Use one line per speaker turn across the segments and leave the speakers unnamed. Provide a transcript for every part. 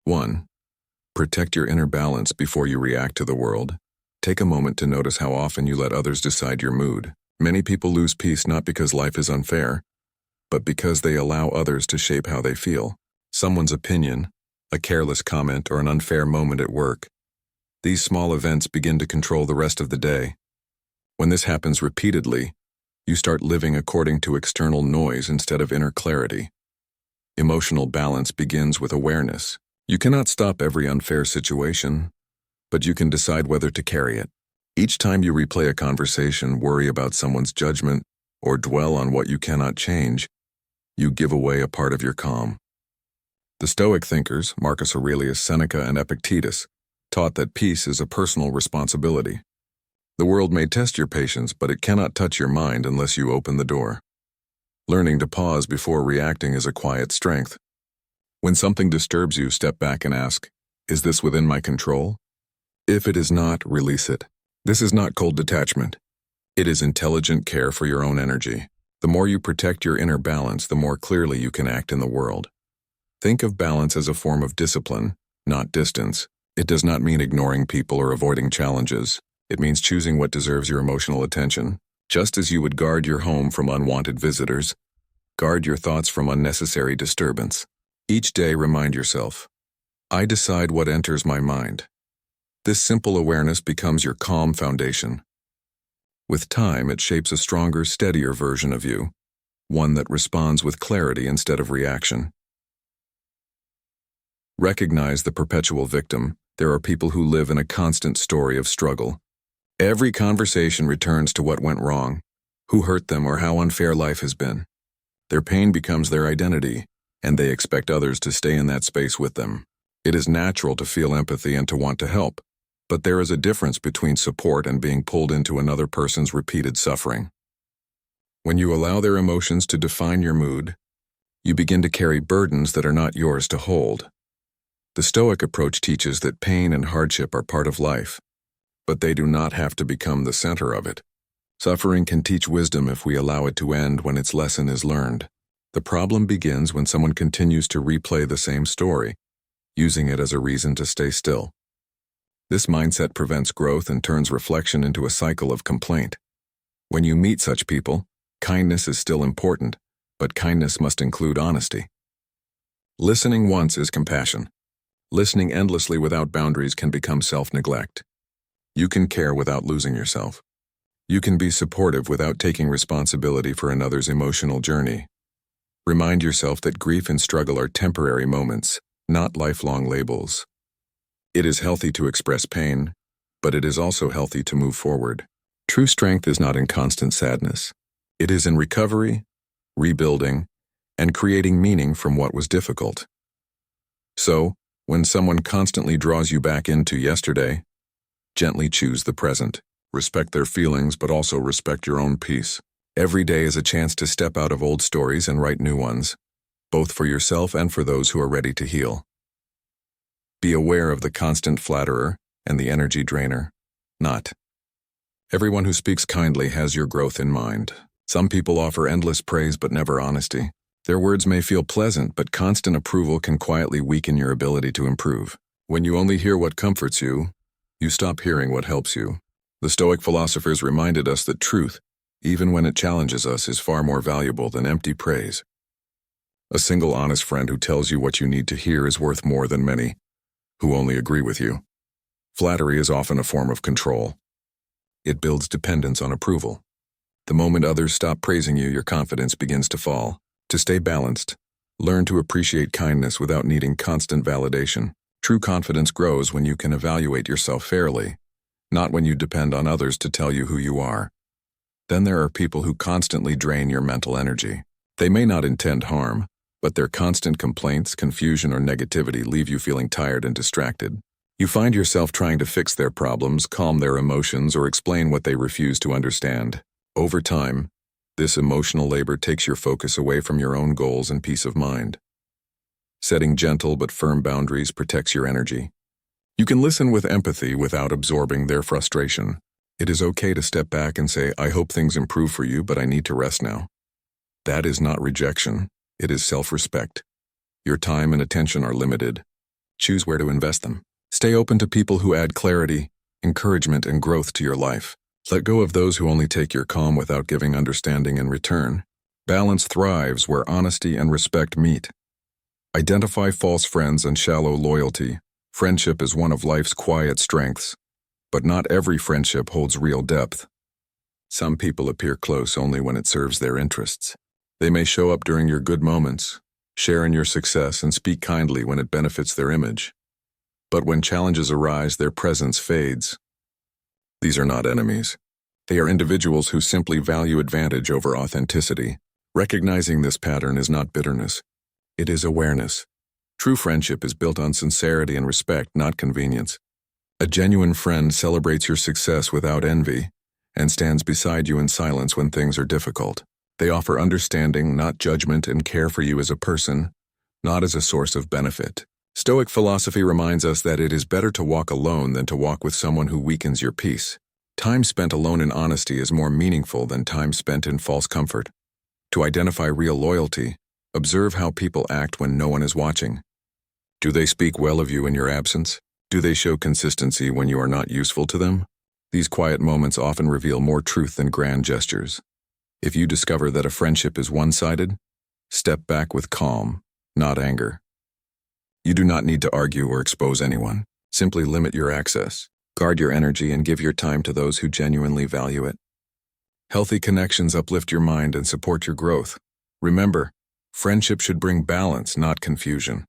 1. Protect your inner balance before you react to the world. Take a moment to notice how often you let others decide your mood. Many people lose peace not because life is unfair, but because they allow others to shape how they feel. Someone's opinion, a careless comment, or an unfair moment at work. These small events begin to control the rest of the day. When this happens repeatedly, you start living according to external noise instead of inner clarity. Emotional balance begins with awareness. You cannot stop every unfair situation, but you can decide whether to carry it. Each time you replay a conversation, worry about someone's judgment, or dwell on what you cannot change, you give away a part of your calm. The Stoic thinkers, Marcus Aurelius, Seneca, and Epictetus, taught that peace is a personal responsibility. The world may test your patience, but it cannot touch your mind unless you open the door. Learning to pause before reacting is a quiet strength. When something disturbs you, step back and ask, "Is this within my control?" If it is not, release it. This is not cold detachment. It is intelligent care for your own energy. The more you protect your inner balance, the more clearly you can act in the world. Think of balance as a form of discipline, not distance. It does not mean ignoring people or avoiding challenges. It means choosing what deserves your emotional attention. Just as you would guard your home from unwanted visitors, guard your thoughts from unnecessary disturbance. Each day, remind yourself, I decide what enters my mind. This simple awareness becomes your calm foundation. With time, it shapes a stronger, steadier version of you, one that responds with clarity instead of reaction. Recognize the perpetual victim. There are people who live in a constant story of struggle. Every conversation returns to what went wrong, who hurt them, or how unfair life has been. Their pain becomes their identity, and they expect others to stay in that space with them. It is natural to feel empathy and to want to help, but there is a difference between support and being pulled into another person's repeated suffering. When you allow their emotions to define your mood, you begin to carry burdens that are not yours to hold. The Stoic approach teaches that pain and hardship are part of life, but they do not have to become the center of it. Suffering can teach wisdom if we allow it to end when its lesson is learned. The problem begins when someone continues to replay the same story, using it as a reason to stay still. This mindset prevents growth and turns reflection into a cycle of complaint. When you meet such people, kindness is still important, but kindness must include honesty. Listening once is compassion. Listening endlessly without boundaries can become self-neglect. You can care without losing yourself. You can be supportive without taking responsibility for another's emotional journey. Remind yourself that grief and struggle are temporary moments, not lifelong labels. It is healthy to express pain, but it is also healthy to move forward. True strength is not in constant sadness. It is in recovery, rebuilding, and creating meaning from what was difficult. So, when someone constantly draws you back into yesterday, gently choose the present. Respect their feelings, but also respect your own peace. Every day is a chance to step out of old stories and write new ones, both for yourself and for those who are ready to heal. Be aware of the constant flatterer and the energy drainer. Not everyone who speaks kindly has your growth in mind. Some people offer endless praise but never honesty. Their words may feel pleasant, but constant approval can quietly weaken your ability to improve. When you only hear what comforts you, you stop hearing what helps you. The Stoic philosophers reminded us that truth, even when it challenges us, is far more valuable than empty praise. A single honest friend who tells you what you need to hear is worth more than many who only agree with you. Flattery is often a form of control. It builds dependence on approval. The moment others stop praising you, your confidence begins to fall. To stay balanced, learn to appreciate kindness without needing constant validation. True confidence grows when you can evaluate yourself fairly, not when you depend on others to tell you who you are. Then there are people who constantly drain your mental energy. They may not intend harm, but their constant complaints, confusion, or negativity leave you feeling tired and distracted. You find yourself trying to fix their problems, calm their emotions, or explain what they refuse to understand. Over time, this emotional labor takes your focus away from your own goals and peace of mind. Setting gentle but firm boundaries protects your energy. You can listen with empathy without absorbing their frustration. It is okay to step back and say, I hope things improve for you, but I need to rest now. That is not rejection. It is self-respect. Your time and attention are limited. Choose where to invest them. Stay open to people who add clarity, encouragement, and growth to your life. Let go of those who only take your calm without giving understanding in return. Balance thrives where honesty and respect meet. Identify false friends and shallow loyalty. Friendship is one of life's quiet strengths, but not every friendship holds real depth. Some people appear close only when it serves their interests. They may show up during your good moments, share in your success, and speak kindly when it benefits their image. But when challenges arise, their presence fades. These are not enemies. They are individuals who simply value advantage over authenticity. Recognizing this pattern is not bitterness. It is awareness. True friendship is built on sincerity and respect, not convenience. A genuine friend celebrates your success without envy and stands beside you in silence when things are difficult. They offer understanding, not judgment, and care for you as a person, not as a source of benefit. Stoic philosophy reminds us that it is better to walk alone than to walk with someone who weakens your peace. Time spent alone in honesty is more meaningful than time spent in false comfort. To identify real loyalty, observe how people act when no one is watching. Do they speak well of you in your absence? Do they show consistency when you are not useful to them? These quiet moments often reveal more truth than grand gestures. If you discover that a friendship is one-sided, step back with calm, not anger. You do not need to argue or expose anyone. Simply limit your access. Guard your energy and give your time to those who genuinely value it. Healthy connections uplift your mind and support your growth. Remember, friendship should bring balance, not confusion.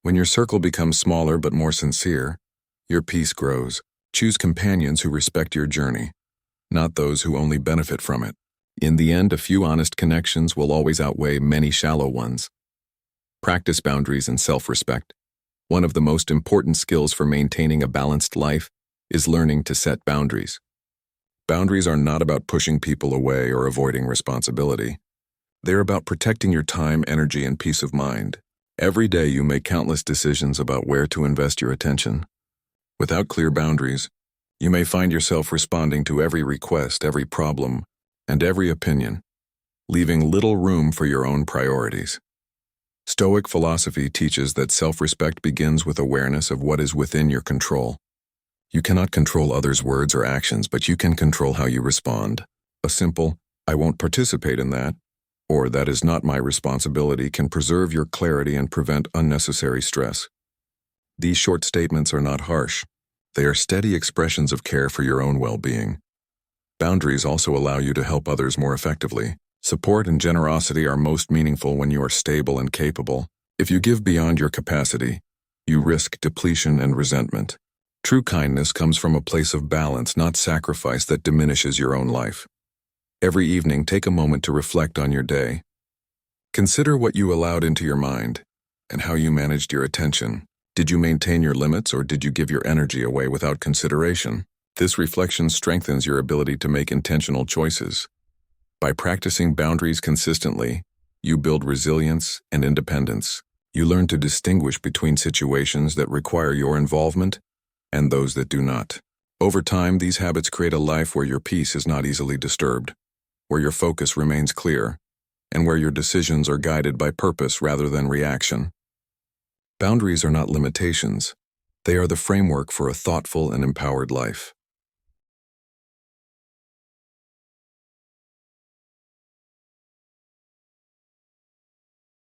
When your circle becomes smaller but more sincere, your peace grows. Choose companions who respect your journey, not those who only benefit from it. In the end, a few honest connections will always outweigh many shallow ones. Practice boundaries and self-respect. One of the most important skills for maintaining a balanced life is learning to set boundaries. Boundaries are not about pushing people away or avoiding responsibility. They're about protecting your time, energy, and peace of mind. Every day you make countless decisions about where to invest your attention. Without clear boundaries, you may find yourself responding to every request, every problem, and every opinion, leaving little room for your own priorities. Stoic philosophy teaches that self-respect begins with awareness of what is within your control. You cannot control others' words or actions, but you can control how you respond. A simple, "I won't participate in that," or "that is not my responsibility," can preserve your clarity and prevent unnecessary stress. These short statements are not harsh. They are steady expressions of care for your own well-being. Boundaries also allow you to help others more effectively. Support and generosity are most meaningful when you are stable and capable. If you give beyond your capacity, you risk depletion and resentment. True kindness comes from a place of balance, not sacrifice that diminishes your own life. Every evening, take a moment to reflect on your day. Consider what you allowed into your mind and how you managed your attention. Did you maintain your limits, or did you give your energy away without consideration? This reflection strengthens your ability to make intentional choices. By practicing boundaries consistently, you build resilience and independence. You learn to distinguish between situations that require your involvement and those that do not. Over time, these habits create a life where your peace is not easily disturbed, where your focus remains clear, and where your decisions are guided by purpose rather than reaction. Boundaries are not limitations. They are the framework for a thoughtful and empowered life.